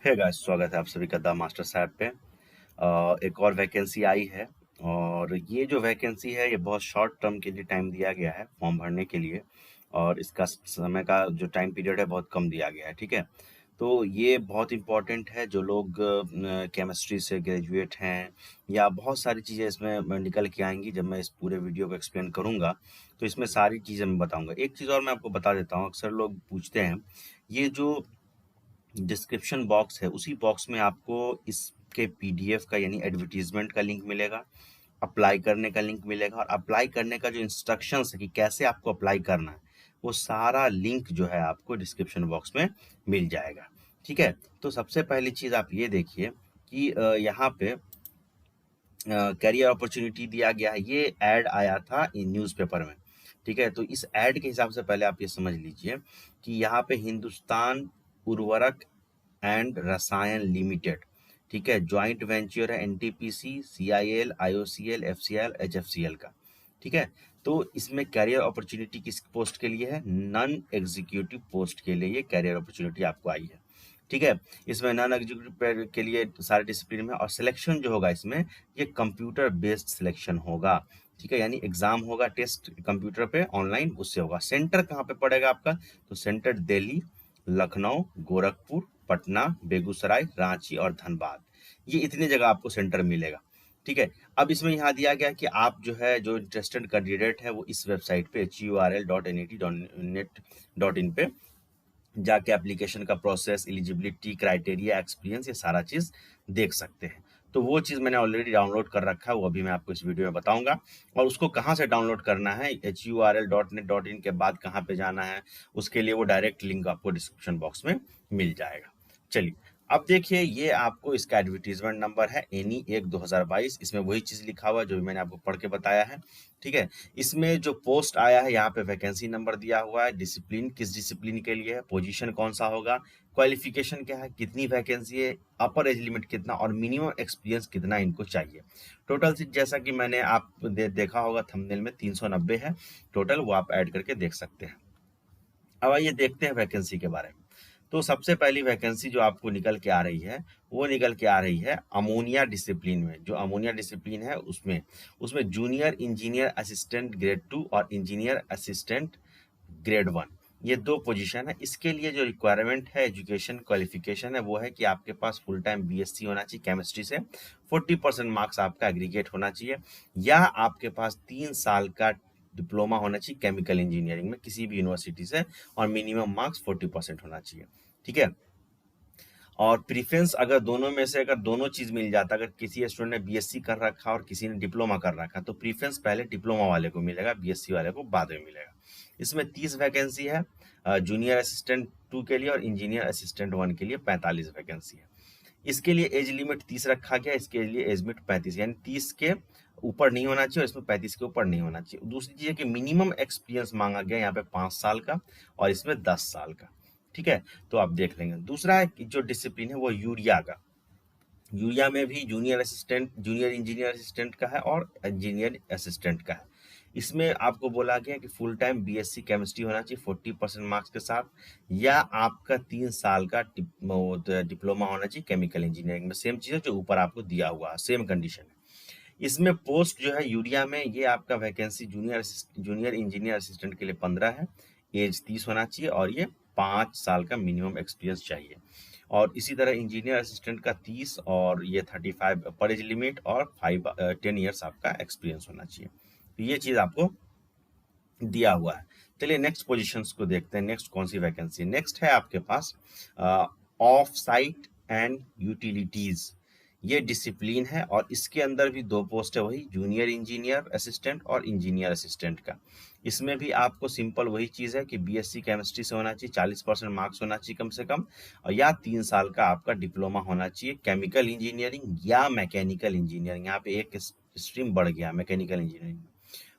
Hey guys, स्वागत है आप सभी का द मास्टर साहब पे। एक और वैकेंसी आई है और ये जो वैकेंसी है ये बहुत शॉर्ट टर्म के लिए टाइम दिया गया है फॉर्म भरने के लिए। और इसका समय का जो टाइम पीरियड है बहुत कम दिया गया है, ठीक है। तो ये बहुत इम्पोर्टेंट है जो लोग केमिस्ट्री से ग्रेजुएट हैं या बहुत सारी चीज़ें इसमें निकल के आएंगी। जब मैं इस पूरे वीडियो को एक्सप्लेन करूँगा तो इसमें सारी चीज़ें मैं बताऊँगा। एक चीज़ और मैं आपको बता देता हूँ, अक्सर लोग पूछते हैं, ये जो डिस्क्रिप्शन बॉक्स है उसी बॉक्स में आपको इसके पीडीएफ का यानी एडवर्टीजमेंट का लिंक मिलेगा, अप्लाई करने का लिंक मिलेगा और अप्लाई करने का जो इंस्ट्रक्शंस है कि कैसे आपको अप्लाई करना है वो सारा लिंक जो है आपको डिस्क्रिप्शन बॉक्स में मिल जाएगा, ठीक है। तो सबसे पहली चीज आप ये देखिए कि यहाँ पे करियर अपॉर्चुनिटी दिया गया है। ये एड आया था इन न्यूज़पेपर में, ठीक है। तो इस एड के हिसाब से पहले आप ये समझ लीजिए कि यहाँ पे हिंदुस्तान उर्वरक एंड रसायन लिमिटेड, ठीक है, ज्वाइंट वेंचर है NTPC, CIL, IOCL, FCL, HFCL का, ठीक है। तो इसमें कैरियर अपॉर्चुनिटी किस पोस्ट के लिए है? नॉन एग्जीक्यूटिव पोस्ट के लिए ये कैरियर अपॉर्चुनिटी आपको आई है, ठीक है। इसमें नॉन एग्जीक्यूटिव के लिए सारे डिसिप्लिन में और सिलेक्शन जो होगा इसमें ये कंप्यूटर बेस्ड सिलेक्शन होगा, ठीक है। यानी एग्जाम होगा, टेस्ट कंप्यूटर पे ऑनलाइन उससे होगा। सेंटर कहाँ पे पड़ेगा आपका? तो सेंटर दिल्ली, लखनऊ, गोरखपुर, पटना, बेगूसराय, रांची और धनबाद, ये इतनी जगह आपको सेंटर मिलेगा, ठीक है। अब इसमें यहाँ दिया गया कि आप जो है जो इंटरेस्टेड कैंडिडेट है वो इस वेबसाइट पे HURL.NET.in पे जाके एप्लीकेशन का प्रोसेस, एलिजिबिलिटी, क्राइटेरिया, एक्सपीरियंस, ये सारा चीज देख सकते हैं। तो वो चीज मैंने ऑलरेडी डाउनलोड कर रखा है, वो अभी मैं आपको इस वीडियो में बताऊंगा। और उसको कहाँ से डाउनलोड करना है, HURL.NET.in के बाद कहाँ पे जाना है, उसके लिए वो डायरेक्ट लिंक आपको डिस्क्रिप्शन बॉक्स में मिल जाएगा। चलिए अब देखिए, ये आपको इसका एडवर्टीजमेंट नंबर है NE1/2022। इसमें वही चीज लिखा हुआ है जो भी मैंने आपको पढ़ के बताया है, ठीक है। इसमें जो पोस्ट आया है यहाँ पे वैकेंसी नंबर दिया हुआ है, डिसिप्लिन किस डिसिप्लिन के लिए है, पोजीशन कौन सा होगा, क्वालिफिकेशन क्या है, कितनी वैकेंसी है, अपर एज लिमिट कितना और मिनिमम एक्सपीरियंस कितना इनको चाहिए। टोटल सीट जैसा कि मैंने आप देखा होगा थंबनेल में 390 है टोटल, वो आप ऐड करके देख सकते हैं। अब आइए देखते हैं वैकेंसी के बारे में। तो सबसे पहली वैकेंसी जो आपको निकल के आ रही है वो निकल के आ रही है अमोनिया डिसिप्लिन में। जो अमोनिया डिसिप्लिन है उसमें उसमें जूनियर इंजीनियर असिस्टेंट ग्रेड 2 और इंजीनियर असिस्टेंट ग्रेड 1, ये दो पोजीशन है। इसके लिए जो रिक्वायरमेंट है, एजुकेशन क्वालिफिकेशन है, वो है कि आपके पास फुल टाइम बीएससी होना चाहिए केमिस्ट्री से, 40% मार्क्स आपका एग्रीगेट होना चाहिए, या आपके पास 3 साल का डिप्लोमा होना चाहिए केमिकल इंजीनियरिंग में किसी भी यूनिवर्सिटी से, और मिनिमम मार्क्स 40% होना चाहिए, ठीक है। और प्रीफरेंस अगर दोनों में से अगर दोनों चीज मिल जाता, अगर किसी स्टूडेंट ने बीएससी कर रखा और किसी ने डिप्लोमा कर रखा, तो प्रीफरेंस पहले डिप्लोमा वाले को मिलेगा, बीएससी वाले को बाद में मिलेगा। इसमें 30 वैकेंसी है जूनियर असिस्टेंट 2 के लिए और इंजीनियर असिस्टेंट 1 के लिए 45 वैकेंसी है। इसके लिए एज लिमिट 30 रखा गया, इसके लिए एज लिमिट 35, यानी 30 के ऊपर नहीं होना चाहिए और इसमें 35 के ऊपर नहीं होना चाहिए। दूसरी चीज है कि मिनिमम एक्सपीरियंस मांगा गया यहाँ पे 5 साल का और इसमें 10 साल का, ठीक है। तो आप देख लेंगे। दूसरा है कि जो डिसिप्लिन है वो यूरिया का, यूरिया में भी junior assistant, junior engineer assistant का है और इंजीनियर असिस्टेंट का है। इसमें आपको बोला गया कि फुल टाइम बीएससी केमिस्ट्री होना चाहिए 40% मार्क्स के साथ, या आपका 3 साल का डिप्लोमा होना चाहिए केमिकल इंजीनियरिंग में। सेम चीज है जो ऊपर आपको दिया हुआ है, सेम कंडीशन है। इसमें पोस्ट जो है यूरिया में, ये आपका वैकेंसी जूनियर इंजीनियर असिस्टेंट के लिए 15 है, एज 30 होना चाहिए और ये 5 साल का मिनिमम एक्सपीरियंस चाहिए। और इसी तरह इंजीनियर असिस्टेंट का 30 और ये 35 पर एज लिमिट और 10 ईयर्स आपका एक्सपीरियंस होना चाहिए। तो ये चीज आपको दिया हुआ है। चलिए नेक्स्ट पोजीशंस को देखते हैं, नेक्स्ट कौन सी वैकेंसी। नेक्स्ट है आपके पास ऑफ साइट एंड यूटिलिटीज, ये डिसिप्लिन है और इसके अंदर भी दो पोस्ट है, वही जूनियर इंजीनियर असिस्टेंट और इंजीनियर असिस्टेंट का। इसमें भी आपको सिंपल वही चीज है कि बीएससी केमिस्ट्री से होना चाहिए, 40% मार्क्स होना चाहिए कम से कम, और या 3 साल का आपका डिप्लोमा होना चाहिए केमिकल इंजीनियरिंग या मैकेनिकल इंजीनियरिंग। यहाँ पे एक स्ट्रीम बढ़ गया मैकेनिकल इंजीनियरिंग,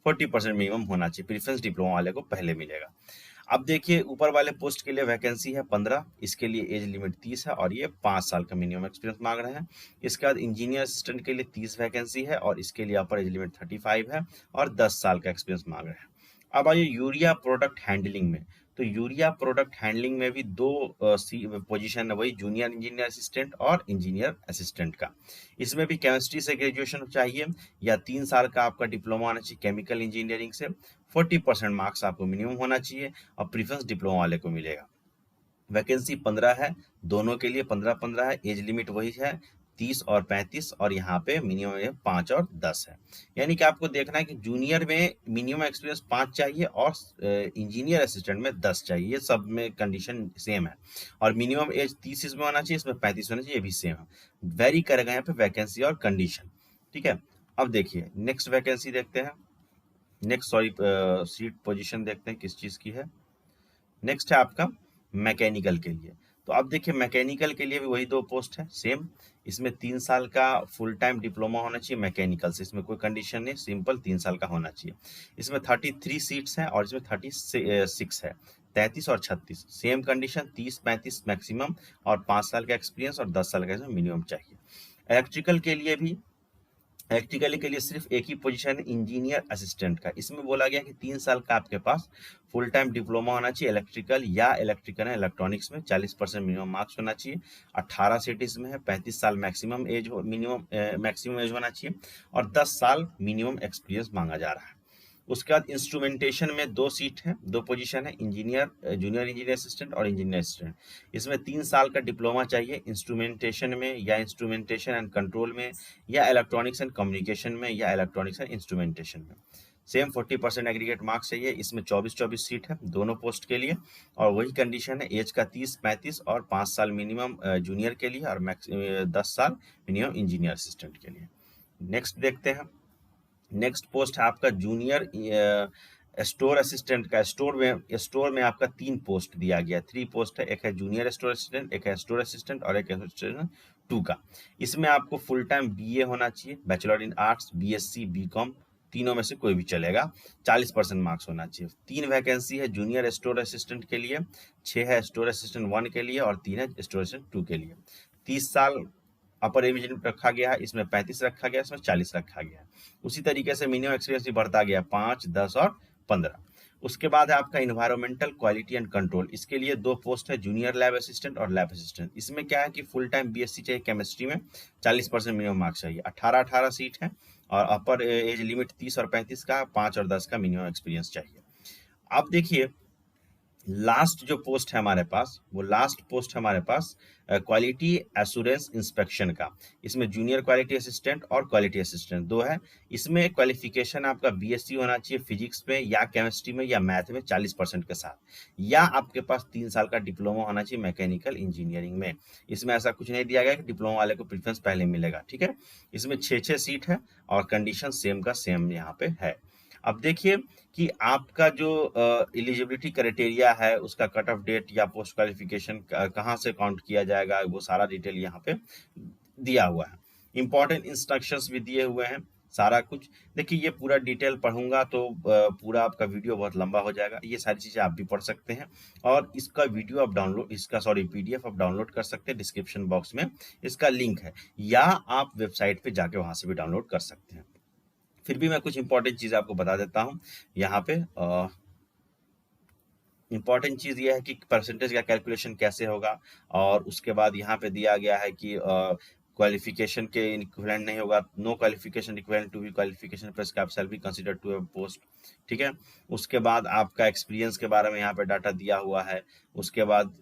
40% मिनिमम होना चाहिए। प्रीफरेंस डिप्लोमा वाले को पहले मिलेगा। अब देखिए ऊपर वाले पोस्ट के लिए वैकेंसी है 15, इसके लिए एज लिमिट 30 है और ये 5 साल का मिनिमम एक्सपीरियंस मांग रहे हैं। इसके बाद इंजीनियर असिस्टेंट के लिए 30 वैकेंसी है और इसके लिए अपर एज लिमिट 35 है और 10 साल का एक्सपीरियंस मांग रहे हैं। अब आइए यूरिया प्रोडक्ट हैंडलिंग में, तो यूरिया प्रोडक्ट हैंडलिंग में भी दो पोजीशन है, वही जूनियर इंजीनियर असिस्टेंट और इंजीनियर असिस्टेंट का। इसमें भी केमिस्ट्री से ग्रेजुएशन चाहिए या 3 साल का आपका डिप्लोमा होना चाहिए केमिकल इंजीनियरिंग से, 40% मार्क्स आपको मिनिमम होना चाहिए और प्रीफरेंस डिप्लोमा वाले को मिलेगा। वैकेंसी 15 है, दोनों के लिए 15-15 है। एज लिमिट वही है 30 और 35, और यहाँ पे मिनिमम 5 और 10 है। यानी कि आपको देखना है कि जूनियर में मिनिमम एक्सपीरियंस 5 चाहिए और इंजीनियर असिस्टेंट में 10 चाहिए, ये सब में कंडीशन सेम है। और मिनिमम एज 30 इसमें होना चाहिए, इसमें 35 होना चाहिए, ये भी सेम है। वेरी करेगा यहाँ पे वैकेंसी और कंडीशन, ठीक है। अब देखिए नेक्स्ट वैकेंसी देखते हैं, नेक्स्ट सॉरी सीट पोजीशन देखते हैं किस चीज़ की है। नेक्स्ट है आपका मैकेनिकल के लिए। तो अब देखिए मैकेनिकल के लिए भी वही दो पोस्ट है सेम। इसमें 3 साल का फुल टाइम डिप्लोमा होना चाहिए मैकेनिकल से, इसमें कोई कंडीशन नहीं, सिंपल 3 साल का होना चाहिए। इसमें 33 सीट्स हैं और इसमें 36 है, 33 और 36 सेम कंडीशन, 30-35 मैक्सिमम और 5 साल का एक्सपीरियंस और 10 साल का मिनिमम चाहिए। इलेक्ट्रिकल के लिए भी, इलेक्ट्रिकल के लिए सिर्फ एक ही पोजीशन है इंजीनियर असिस्टेंट का। इसमें बोला गया कि 3 साल का आपके पास फुल टाइम डिप्लोमा होना चाहिए इलेक्ट्रिकल या इलेक्ट्रिकल है इलेक्ट्रॉनिक्स में, 40% मिनिमम मार्क्स होना चाहिए। 18 सीट इसमें है, 35 साल मैक्सिमम एज मैक्सिमम एज होना चाहिए और 10 साल मिनिमम एक्सपीरियंस मांगा जा रहा है। उसके बाद इंस्ट्रूमेंटेशन में 2 सीट है, 2 पोजीशन है, इंजीनियर जूनियर इंजीनियर असिस्टेंट और इंजीनियर असिस्टेंट। इसमें 3 साल का डिप्लोमा चाहिए इंस्ट्रूमेंटेशन में या इंस्ट्रूमेंटेशन एंड कंट्रोल में या इलेक्ट्रॉनिक्स एंड कम्युनिकेशन में या इलेक्ट्रॉनिक्स एंड इंस्ट्रूमेंटेशन में। सेम 40% एग्रीगेट मार्क्स चाहिए। इसमें 24-24 सीट है दोनों पोस्ट के लिए और वही कंडीशन है, एज का 30-35 और 5 साल मिनिमम जूनियर के लिए और 10 साल मिनिमम इंजीनियर असिस्टेंट के लिए। नेक्स्ट देखते हैं, नेक्स्ट पोस्ट है आपका जूनियर स्टोर असिस्टेंट का। स्टोर में आपका 3 पोस्ट दिया गया, 3 पोस्ट है, एक है जूनियर स्टोर असिस्टेंट, एक है स्टोर असिस्टेंट और एक है असिस्टेंट 2 का। इसमें आपको फुल टाइम बीए होना चाहिए, bachelor in arts, BSc, BCom, तीनों में से कोई भी चलेगा, 40% मार्क्स होना चाहिए। 3 वैकेंसी है जूनियर स्टोर असिस्टेंट के लिए, 6 है स्टोर असिस्टेंट 1 के लिए और 3 है स्टोर असिस्टेंट 2 के लिए। 30 साल अपर एज लिमिट रखा गया है, इसमें 35 रखा गया है, इसमें 40 रखा गया है। उसी तरीके से मिनिमम एक्सपीरियंस भी बढ़ता गया, 5, 10 और 15। उसके बाद है आपका इन्वायरमेंटल क्वालिटी एंड कंट्रोल। इसके लिए 2 पोस्ट है, जूनियर लैब असिस्टेंट और लैब असिस्टेंट। इसमें क्या है कि फुल टाइम बीएससी चाहिए केमिस्ट्री में, 40% मिनिमम मार्क्स चाहिए। 18 सीट है और अपर एज लिमिट 30 और 35 का, 5 और 10 का मिनिमम एक्सपीरियंस चाहिए। आप देखिए लास्ट जो पोस्ट है हमारे पास, वो लास्ट पोस्ट है हमारे पास क्वालिटी एश्योरेंस इंस्पेक्शन का। इसमें जूनियर क्वालिटी असिस्टेंट और क्वालिटी असिस्टेंट 2 है। इसमें क्वालिफिकेशन आपका बीएससी होना चाहिए फिजिक्स में या केमिस्ट्री में या मैथ में 40% के साथ, या आपके पास 3 साल का डिप्लोमा होना चाहिए मैकेनिकल इंजीनियरिंग में। इसमें ऐसा कुछ नहीं दिया गया कि डिप्लोमा वाले को प्रेफरेंस पहले मिलेगा, ठीक है। इसमें 6 सीट है और कंडीशन सेम का सेम यहाँ पे है। अब देखिए कि आपका जो एलिजिबिलिटी क्राइटेरिया है, उसका कट ऑफ डेट या पोस्ट क्वालिफिकेशन कहाँ से काउंट किया जाएगा, वो सारा डिटेल यहाँ पे दिया हुआ है। इंपॉर्टेंट इंस्ट्रक्शंस भी दिए हुए हैं, सारा कुछ। देखिए ये पूरा डिटेल पढ़ूंगा तो पूरा आपका वीडियो बहुत लंबा हो जाएगा। ये सारी चीज़ें आप भी पढ़ सकते हैं और इसका वीडियो आप डाउनलोड, इसका सॉरी पीडीएफ आप डाउनलोड कर सकते हैं। डिस्क्रिप्शन बॉक्स में इसका लिंक है या आप वेबसाइट पे जाके वहाँ से भी डाउनलोड कर सकते हैं। फिर भी मैं कुछ इंपॉर्टेंट चीज़ आपको बता देता हूँ यहाँ पे। इंपॉर्टेंट चीज़ ये है कि परसेंटेज का कैलकुलेशन कैसे होगा, और उसके बाद यहाँ पे दिया गया है कि क्वालिफिकेशन के इक्विवेलेंट नहीं होगा, no qualification equivalent to be qualification plus cap shall be considered to a post, ठीक है। उसके बाद आपका एक्सपीरियंस के बारे में यहाँ पे डाटा दिया हुआ है। उसके बाद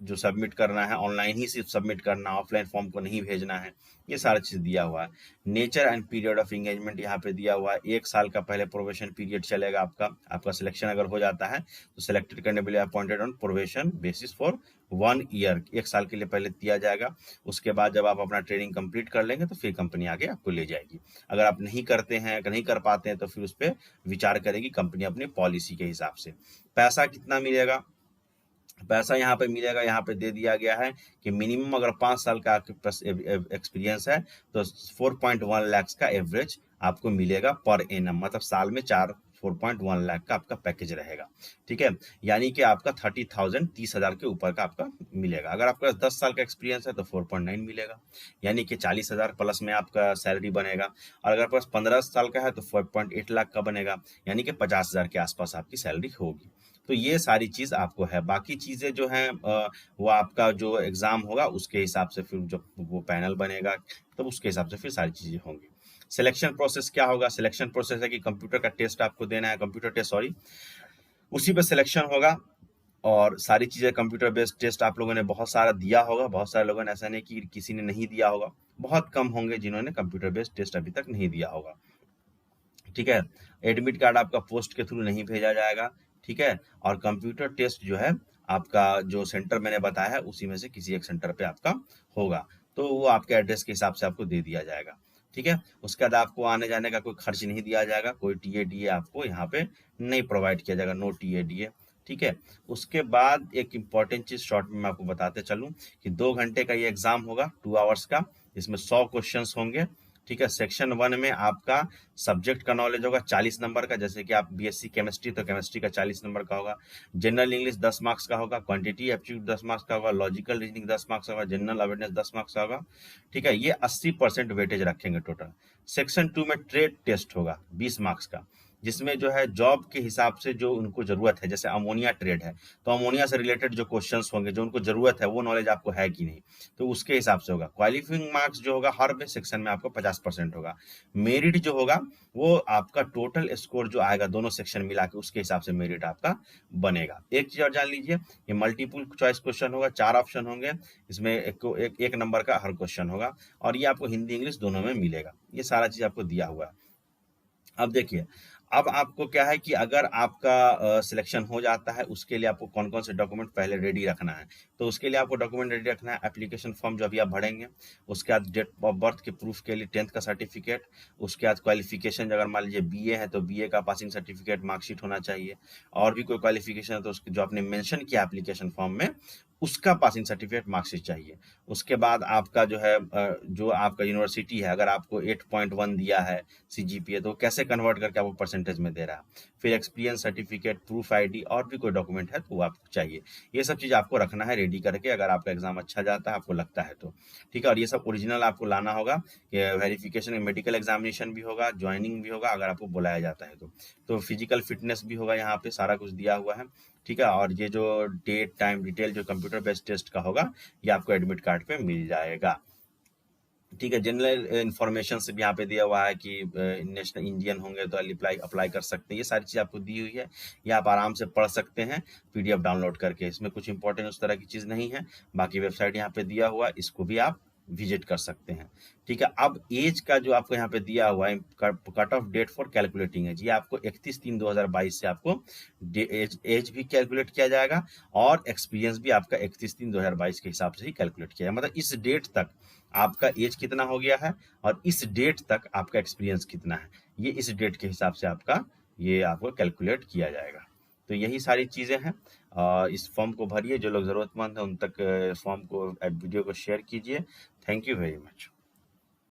जो सबमिट करना है ऑनलाइन ही सिर्फ सबमिट करना, ऑफलाइन फॉर्म को नहीं भेजना है, ये सारा चीज़ दिया हुआ है। Nature and period of engagement यहाँ पे दिया हुआ है। 1 साल का पहले प्रोबेशन पीरियड चलेगा आपका सिलेक्शन अगर हो जाता है तो सिलेक्टेड करने के लिए appointed on probation basis for 1 year, 1 साल के लिए पहले दिया जाएगा। उसके बाद जब आप अपना ट्रेनिंग कंप्लीट कर लेंगे तो फिर कंपनी आगे आपको ले जाएगी। अगर आप नहीं करते हैं, अगर नहीं कर पाते हैं तो फिर उस पर विचार करेगी कंपनी अपनी पॉलिसी के हिसाब से। पैसा कितना मिलेगा, पैसा यहाँ पे मिलेगा, यहाँ पे दे दिया गया है कि मिनिमम अगर 5 साल का आपके पास एक्सपीरियंस है तो 4.1 लाख का एवरेज आपको मिलेगा पर एनम, मतलब साल में 4.1 लाख का आपका पैकेज रहेगा, ठीक है। यानी कि आपका 30,000 के ऊपर का आपका मिलेगा। अगर आपका 10 साल का एक्सपीरियंस है तो 4.9 मिलेगा, यानी कि 40,000 प्लस में आपका सैलरी बनेगा। और अगर पास 15 साल का है तो 4.8 लाख का बनेगा, यानी कि 50,000 के आसपास आपकी सैलरी होगी। तो ये सारी चीज़ आपको है। बाकी चीज़ें जो हैं वो आपका जो एग्ज़ाम होगा उसके हिसाब से फिर जब वो पैनल बनेगा, तब उसके हिसाब से फिर सारी चीज़ें होंगी। सिलेक्शन प्रोसेस क्या होगा? सिलेक्शन प्रोसेस है कि कंप्यूटर का टेस्ट आपको देना है, कंप्यूटर टेस्ट सॉरी, उसी पे सिलेक्शन होगा और सारी चीज़ें कंप्यूटर बेस्ड टेस्ट आप लोगों ने बहुत सारा दिया होगा, बहुत सारे लोगों ने, ऐसा नहीं कि किसी ने नहीं दिया होगा, बहुत कम होंगे जिन्होंने कंप्यूटर बेस्ड टेस्ट अभी तक नहीं दिया होगा। ठीक है, एडमिट कार्ड आपका पोस्ट के थ्रू नहीं भेजा जाएगा। ठीक है, और कंप्यूटर टेस्ट जो है आपका जो सेंटर मैंने बताया है उसी में से किसी एक सेंटर पे आपका होगा, तो वो आपके एड्रेस के हिसाब से आपको दे दिया जाएगा। ठीक है, उसके बाद आपको आने जाने का कोई खर्च नहीं दिया जाएगा, कोई टीए डीए आपको यहाँ पे नहीं प्रोवाइड किया जाएगा, नो टीए डीए। ठीक है, उसके बाद एक इम्पॉर्टेंट चीज शॉर्ट में मैं आपको बताते चलूं कि 2 घंटे का ये एग्जाम होगा, 2 आवर्स का, इसमें 100 क्वेश्चन होंगे। ठीक है, सेक्शन 1 में आपका सब्जेक्ट का नॉलेज होगा 40 नंबर का, जैसे कि आप बीएससी केमिस्ट्री तो केमिस्ट्री का 40 नंबर का होगा। जनरल इंग्लिश 10 मार्क्स का होगा, क्वांटिटी एप्टीट्यूड 10 मार्क्स का होगा, लॉजिकल रीजनिंग 10 मार्क्स का होगा, जनरल अवेयरनेस 10 मार्क्स का होगा। ठीक है, ये 80% वेटेज रखेंगे टोटल। सेक्शन 2 में ट्रेड टेस्ट होगा 20 मार्क्स का, जिसमें जो है जॉब के हिसाब से जो उनको जरूरत है, जैसे अमोनिया ट्रेड है तो अमोनिया से रिलेटेड जो क्वेश्चंस होंगे जो उनको जरूरत है वो नॉलेज आपको है कि नहीं, तो उसके हिसाब से होगा। क्वालिफाइंग मार्क्स जो होगा हर सेक्शन में आपको 50% होगा। मेरिट जो होगा वो आपका टोटल स्कोर जो आएगा दोनों सेक्शन मिला के उसके हिसाब से मेरिट आपका बनेगा। एक चीज और जान लीजिए, ये मल्टीपल चॉइस क्वेश्चन होगा, 4 ऑप्शन होंगे, इसमें एक नंबर का हर क्वेश्चन होगा और ये आपको हिंदी इंग्लिश दोनों में मिलेगा। ये सारा चीज आपको दिया हुआ है। अब देखिए, अब आपको क्या है कि अगर आपका सिलेक्शन हो जाता है उसके लिए आपको कौन कौन से डॉक्यूमेंट पहले रेडी रखना है, तो उसके लिए आपको डॉक्यूमेंट रेडी रखना है, एप्लीकेशन फॉर्म जो अभी आप भरेंगे, उसके बाद डेट ऑफ बर्थ के प्रूफ के लिए 10th का सर्टिफिकेट, उसके बाद क्वालिफिकेशन अगर मान लीजिए बीए है तो बीए का पासिंग सर्टिफिकेट मार्कशीट होना चाहिए, और भी कोई क्वालिफिकेशन है तो उसके जो आपने मेंशन किया एप्लीकेशन फॉर्म में उसका पासिंग सर्टिफिकेट मार्कशीट चाहिए। उसके बाद आपका जो है जो आपका यूनिवर्सिटी है, अगर आपको 8.1 दिया है सीजीपीए तो कैसे कन्वर्ट करके आपको परसेंटेज में दे रहा है, फिर एक्सपीरियंस सर्टिफिकेट, प्रूफ आईडी और भी कोई डॉक्यूमेंट है तो वो आपको चाहिए। ये सब चीज़ आपको रखना है रेडी करके, अगर आपका एग्जाम अच्छा जाता है आपको लगता है तो। ठीक है, और ये सब ओरिजिनल आपको लाना होगा, वेरिफिकेशन मेडिकल एग्जामिनेशन भी होगा, ज्वाइनिंग भी होगा अगर आपको बुलाया जाता है तो फिजिकल फिटनेस भी होगा, यहाँ पे सारा कुछ दिया हुआ है। ठीक है, और ये जो डेट टाइम डिटेल जो कंप्यूटर बेस्ड टेस्ट का होगा ये आपको एडमिट कार्ड पे मिल जाएगा। ठीक है, जनरल इन्फॉर्मेशन से भी यहाँ पे दिया हुआ है कि नेशनल इंडियन होंगे तो अप्लाई अप्लाई कर सकते हैं, ये सारी चीज़ आपको दी हुई है, ये आप आराम से पढ़ सकते हैं पीडीएफ डाउनलोड करके, इसमें कुछ इंपॉर्टेंट उस तरह की चीज़ नहीं है। बाकी वेबसाइट यहाँ पे दिया हुआ है, इसको भी आप विजिट कर सकते हैं। ठीक है, अब एज का जो आपको यहाँ पे दिया हुआ है, cut off date for calculating age, ये आपको 31/3/2022 से आपको एज भी कैलकुलेट किया जाएगा और एक्सपीरियंस भी आपका 31/3/2022 के हिसाब से ही कैलकुलेट किया जाएगा, मतलब इस डेट तक आपका एज कितना हो गया है और इस डेट तक आपका एक्सपीरियंस कितना है, ये इस डेट के हिसाब से आपका ये आपको कैलकुलेट किया जाएगा। तो यही सारी चीज़ें हैं। इस फॉर्म को भरिए, जो लोग ज़रूरतमंद हैं उन तक फॉर्म को वीडियो को शेयर कीजिए। Thank you very much.